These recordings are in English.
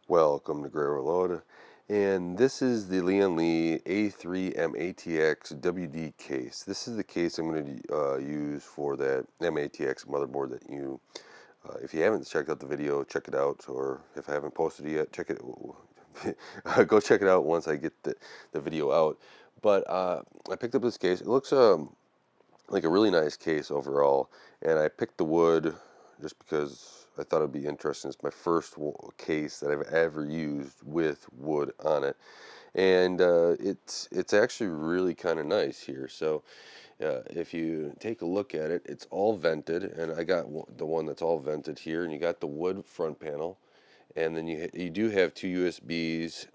Welcome to Gray Overload, and this is the Lian Li A3-matx-wd case. This is the case I'm going to use for that matx motherboard that you, if you haven't checked out the video, check it out, or if I haven't posted it yet, check it, go check it out once I get the video out. But I picked up this case. It looks like a really nice case overall, and I picked the wood just because I thought it'd be interesting. It's my first case that I've ever used with wood on it, and it's actually really kind of nice here. So if you take a look at it, it's all vented, and I got the one that's all vented here, and you got the wood front panel, and then you do have two USBs,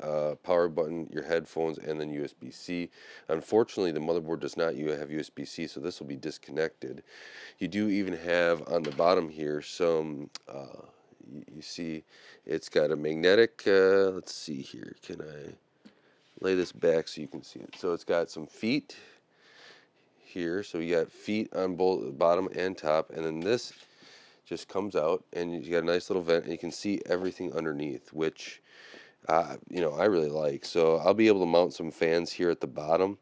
power button, your headphones, and then USB-C. Unfortunately, the motherboard does not have USB-C, so this will be disconnected. You do even have on the bottom here some, you see it's got a magnetic, let's see here, can I lay this back so you can see it? So it's got some feet here, so you got feet on both bottom and top, and then this just comes out, and you got a nice little vent, and you can see everything underneath, which I really like. So I'll be able to mount some fans here at the bottom,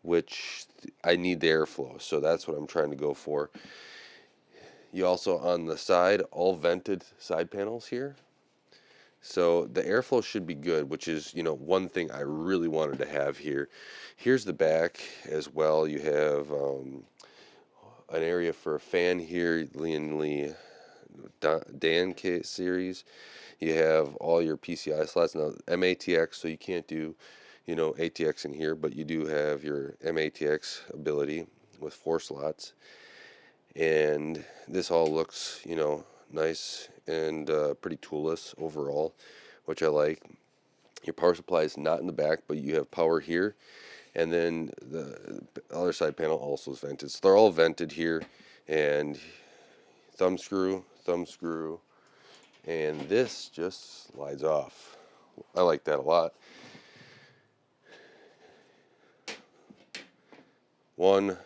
which I need the airflow, so that's what I'm trying to go for. You also on the side, all vented side panels here, so the airflow should be good, which is one thing I really wanted to have here. Here's the back as well. You have an area for a fan here, Lian Li Dan case series. You have all your PCI slots. Now matx, so you can't do ATX in here, but you do have your matx ability with 4 slots, and this all looks nice and pretty toolless overall, which I like. Your power supply is not in the back, but you have power here, and then the other side panel also is vented, so they're all vented here. And thumb screw, and this just slides off. I like that a lot. One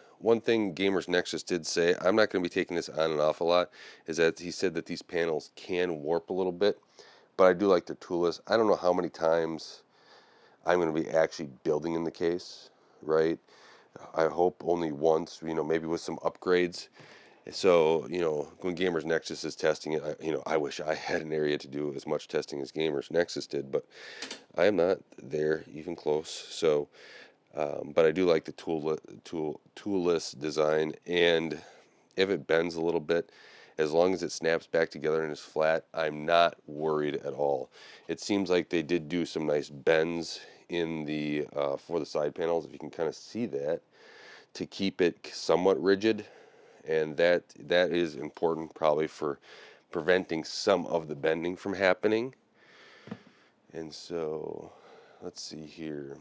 thing Gamers Nexus did say, I'm not going to be taking this on and off a lot, is that he said that these panels can warp a little bit, but I do like their toolless. I don't know how many times I'm going to be actually building in the case, right? I hope only once, maybe with some upgrades. So, when Gamers Nexus is testing it, I wish I had an area to do as much testing as Gamers Nexus did, but I am not there even close. So, but I do like the toolless design, and if it bends a little bit, as long as it snaps back together and is flat, I'm not worried at all. It seems like they did do some nice bends in the for the side panels, if you can kind of see that, to keep it somewhat rigid, and that is important probably for preventing some of the bending from happening. And so let's see here.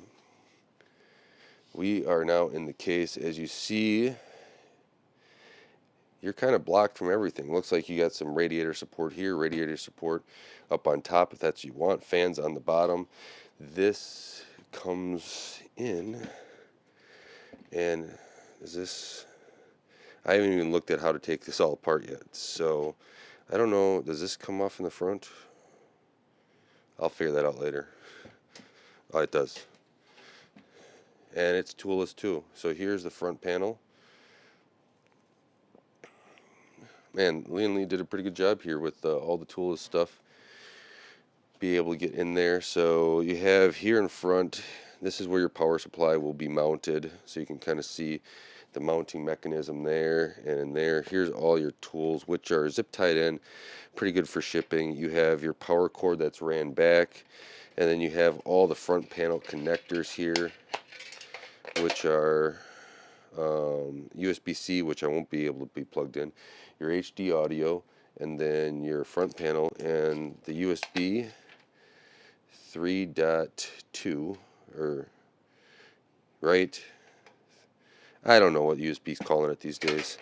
We are now in the case. As you see, you're kind of blocked from everything. Looks like you got some radiator support here, radiator support up on top if that's what you want, fans on the bottom. This comes in, and is this, I haven't even looked at how to take this all apart yet, so I don't know. Does this come off in the front? I'll figure that out later. Oh, it does. And it's toolless too. So here's the front panel. Man, Lian Li did a pretty good job here with all the toolless stuff. Be able to get in there. So you have here in front, this is where your power supply will be mounted. So you can kind of see the mounting mechanism there and in there. Here's all your tools, which are zip tied in, pretty good for shipping. You have your power cord that's ran back, and then you have all the front panel connectors here, which are USB-C, which I won't be able to be plugged in, your HD audio, and then your front panel, and the USB 3.2, or right, I don't know what USB's calling it these days.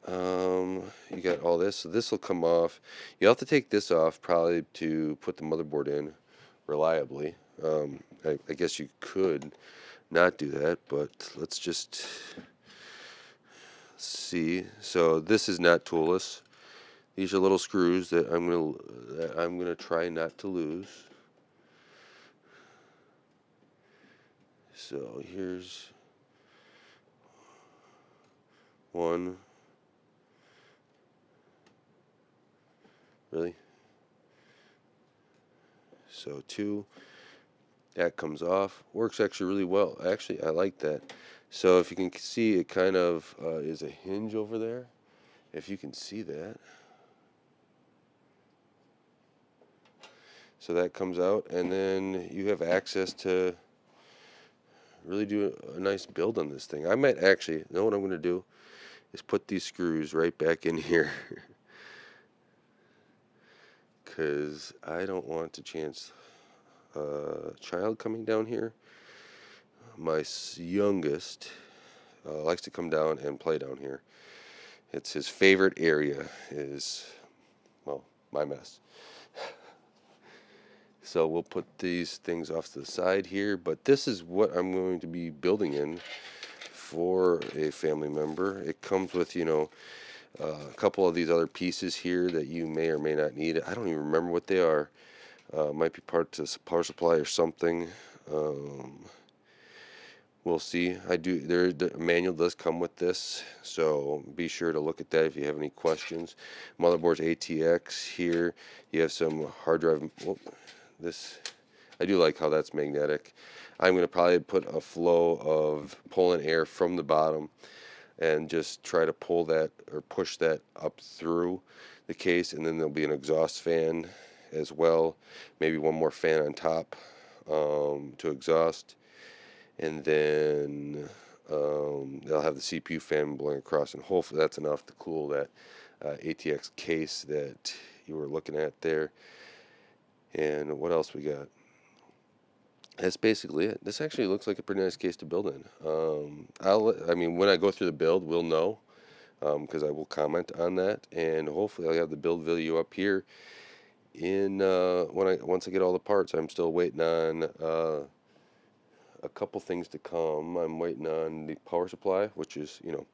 You got all this, so this will come off. You'll have to take this off probably to put the motherboard in reliably. I guess you could not do that, but let's just see. So this is not toolless. These are little screws that I'm gonna try not to lose. So here's one. Really? So two. That comes off. Works actually really well. Actually, I like that. So if you can see, it kind of is a hinge over there. If you can see that. So that comes out, and then you have access to really do a nice build on this thing. I might actually, you know what I'm going to do? Is put these screws right back in here. Because I don't want to chance a child coming down here. My youngest likes to come down and play down here. It's his favorite area is, well, my mess. So we'll put these things off to the side here, but this is what I'm going to be building in for a family member. It comes with, a couple of these other pieces here that you may or may not need. I don't even remember what they are. Might be part of power supply or something. We'll see. The manual does come with this, so be sure to look at that if you have any questions. Motherboard's ATX here. You have some hard drive. Oh, I do like how that's magnetic. I'm going to probably put a flow of pulling air from the bottom and just try to pull that or push that up through the case, and then there'll be an exhaust fan as well. Maybe one more fan on top to exhaust. And then they'll have the CPU fan blowing across, and hopefully that's enough to cool that ATX case that you were looking at there. And what else we got? That's basically it. This actually looks like a pretty nice case to build in. When I go through the build, we'll know because I will comment on that, and hopefully I'll have the build video up here in once I get all the parts. I'm still waiting on a couple things to come. I'm waiting on the power supply, which is, going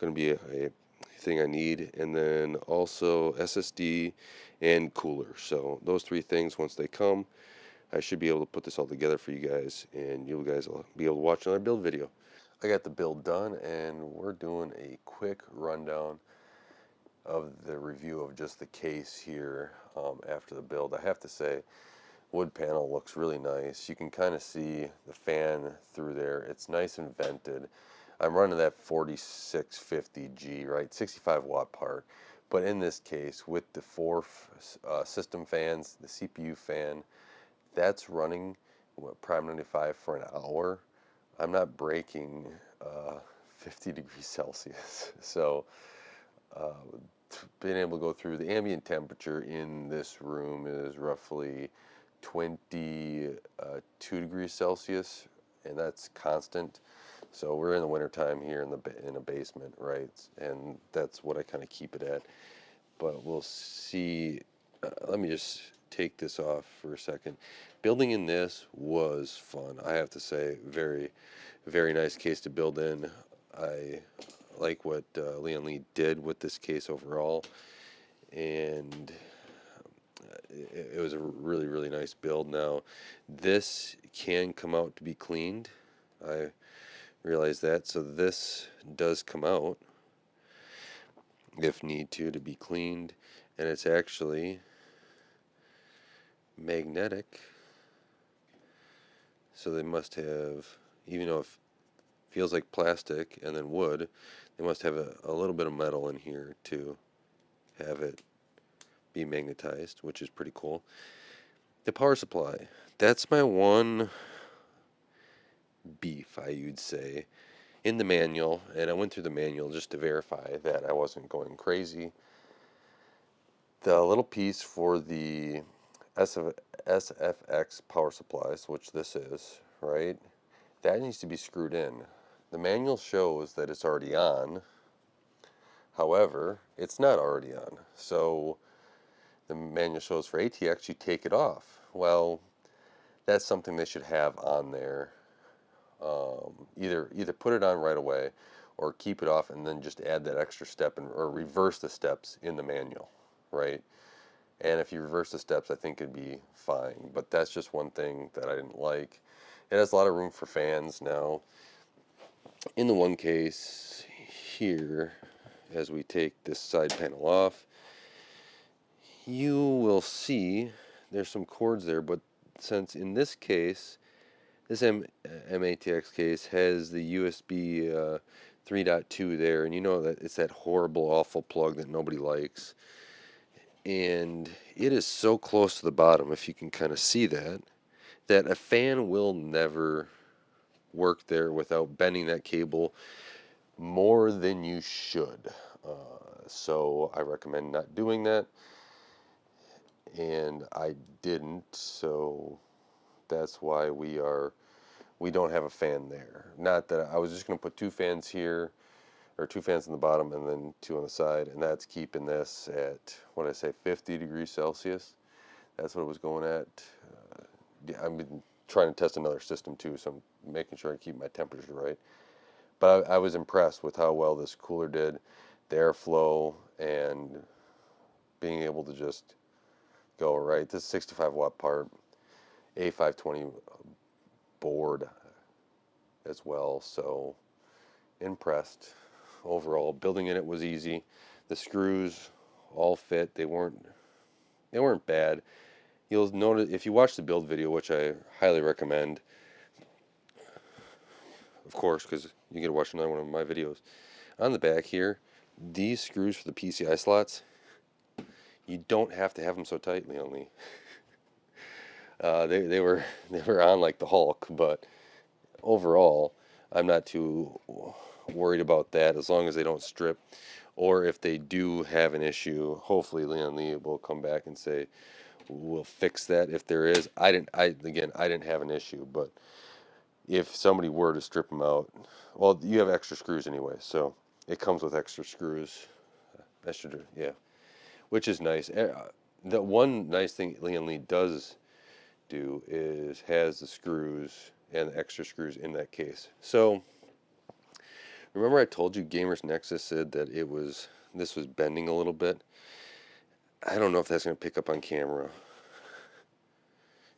to be a thing I need, and then also SSD and cooler. So those three things, once they come, I should be able to put this all together for you guys, and you guys will be able to watch another build video. I got the build done, and we're doing a quick rundown of the review of just the case here after the build. I have to say, wood panel looks really nice. You can kind of see the fan through there. It's nice and vented. I'm running that 4650G, right, 65 watt part. But in this case, with the four system fans, the CPU fan, that's running Prime 95 for an hour. I'm not breaking 50 degrees Celsius. So being able to go through the ambient temperature in this room is roughly 22 degrees Celsius, and that's constant. So we're in the wintertime here in a basement, right? And that's what I kind of keep it at. But we'll see. Let me just take this off for a second. Building in this was fun, I have to say. Very, very nice case to build in. I like what Lian Li did with this case overall, and it was a really, really nice build. Now, this can come out to be cleaned. I realize that. So this does come out, if need to be cleaned, and it's actually magnetic. So they must have, even though it feels like plastic and then wood, they must have a little bit of metal in here to have it be magnetized, which is pretty cool. The power supply, that's my one beef, you'd say, in the manual, and I went through the manual just to verify that I wasn't going crazy. The little piece for the SFX power supplies, which this is, right, that needs to be screwed in. The manual shows that it's already on. However, it's not already on. So the manual shows for ATX you take it off. Well, that's something they should have on there. Either put it on right away or keep it off and then just add that extra step or reverse the steps in the manual. right? And if you reverse the steps, I think it'd be fine. But that's just one thing that I didn't like. It has a lot of room for fans now. In the one case here, as we take this side panel off, you will see there's some cords there, but since in this case, this a-matx case has the USB 3.2 there, and you know that it's that horrible, awful plug that nobody likes. And it is so close to the bottom, if you can kind of see that, that a fan will never work there without bending that cable more than you should. So I recommend not doing that, and I didn't, so that's why we don't have a fan there. Not that I was just going to put 2 fans here, or 2 fans in the bottom and then 2 on the side, and that's keeping this at, what did I say, 50 degrees Celsius. That's what it was going at. Yeah, I've been trying to test another system too, so I'm making sure I keep my temperature right. But I was impressed with how well this cooler did, the airflow, and being able to just go right. This 65 watt part, A520 board as well, so impressed overall. Building it was easy. The screws all fit. They weren't bad. You'll notice if you watch the build video, which I highly recommend, of course, because you get to watch another one of my videos. On the back here, these screws for the PCI slots, you don't have to have them so tight, Lian Li. They were on like the Hulk, but overall, I'm not too worried about that as long as they don't strip. Or if they do have an issue, hopefully Lian Li will come back and say, we'll fix that if there is. I didn't have an issue, but if somebody were to strip them out, well, you have extra screws anyway, so it comes with extra screws. Yeah, which is nice. The one nice thing Lian Li does do is has the screws and the extra screws in that case. So remember I told you Gamers Nexus said that this was bending a little bit. I don't know if that's going to pick up on camera.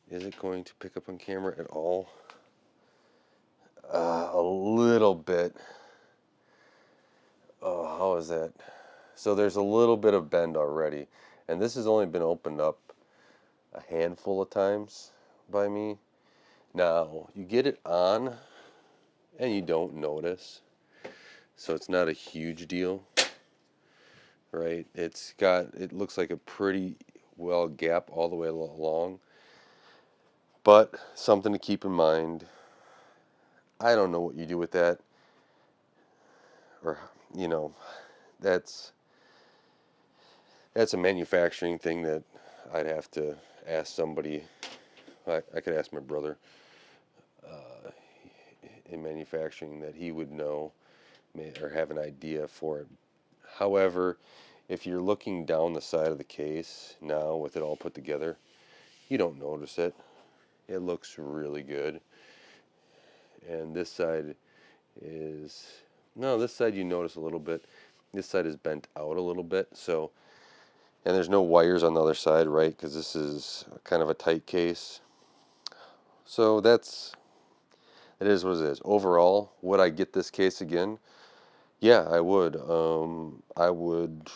Is it going to pick up on camera at all? A little bit. Oh, how is that? So there's a little bit of bend already, and this has only been opened up a handful of times by me. Now, you get it on, and you don't notice, so it's not a huge deal, right? It looks like a pretty well gap all the way along, but something to keep in mind. I don't know what you do with that, or, that's a manufacturing thing that I'd have to ask somebody. I could ask my brother in manufacturing that he would know or have an idea for it. However, if you're looking down the side of the case now with it all put together, you don't notice it. It looks really good. And this side this side you notice a little bit. This side is bent out a little bit, so, and there's no wires on the other side, right? Because this is kind of a tight case. So it is what it is. Overall, would I get this case again? Yeah, I would. I would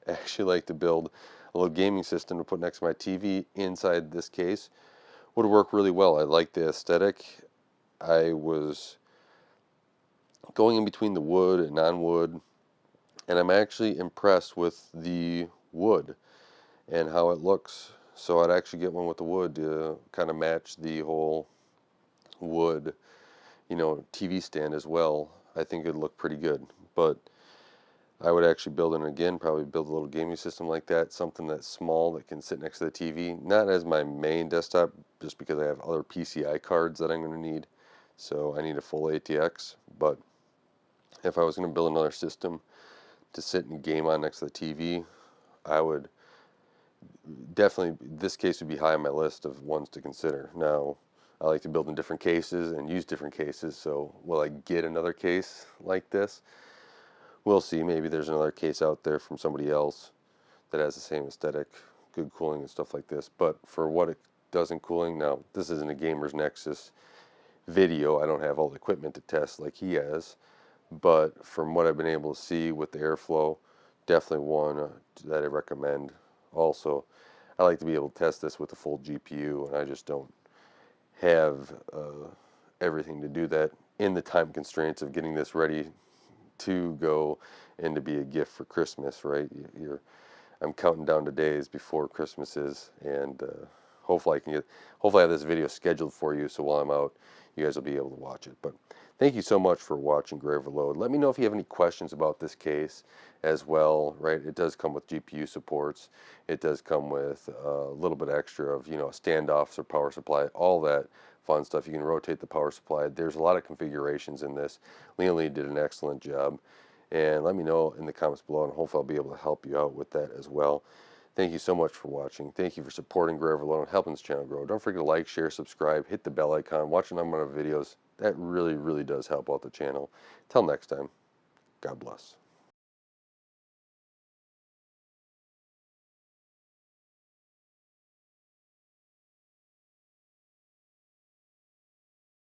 actually like to build a little gaming system to put next to my TV inside this case. Would work really well. I like the aesthetic. I was going in between the wood and non-wood, and I'm actually impressed with the wood and how it looks. So I'd actually get one with the wood to kind of match the whole wood, TV stand as well. I think it'd look pretty good. But I would actually build it again, probably build a little gaming system like that, something that's small that can sit next to the TV. Not as my main desktop, just because I have other PCI cards that I'm going to need. So I need a full ATX. But if I was going to build another system to sit and game on next to the TV, I would definitely, this case would be high on my list of ones to consider. Now, I like to build in different cases and use different cases, so will I get another case like this? We'll see. Maybe there's another case out there from somebody else that has the same aesthetic, good cooling and stuff like this. But for what it does in cooling, now this isn't a Gamer's Nexus video. I don't have all the equipment to test like he has, but from what I've been able to see with the airflow, definitely one that I recommend. Also, I like to be able to test this with a full GPU, and I just don't have everything to do that in the time constraints of getting this ready to go and to be a gift for Christmas, right? I'm counting down the days before Christmas is, and hopefully hopefully I have this video scheduled for you, so while I'm out, you guys will be able to watch it. But thank you so much for watching Gray Overload. Let me know if you have any questions about this case as well, right? It does come with GPU supports. It does come with a little bit extra of, standoffs or power supply, all that fun stuff. You can rotate the power supply. There's a lot of configurations in this. Lian Li did an excellent job. And let me know in the comments below, and hopefully I'll be able to help you out with that as well. Thank you so much for watching. Thank you for supporting Gray Overload and helping this channel grow. Don't forget to like, share, subscribe, hit the bell icon, watch a number of videos. That really, really does help out the channel. Till next time, God bless.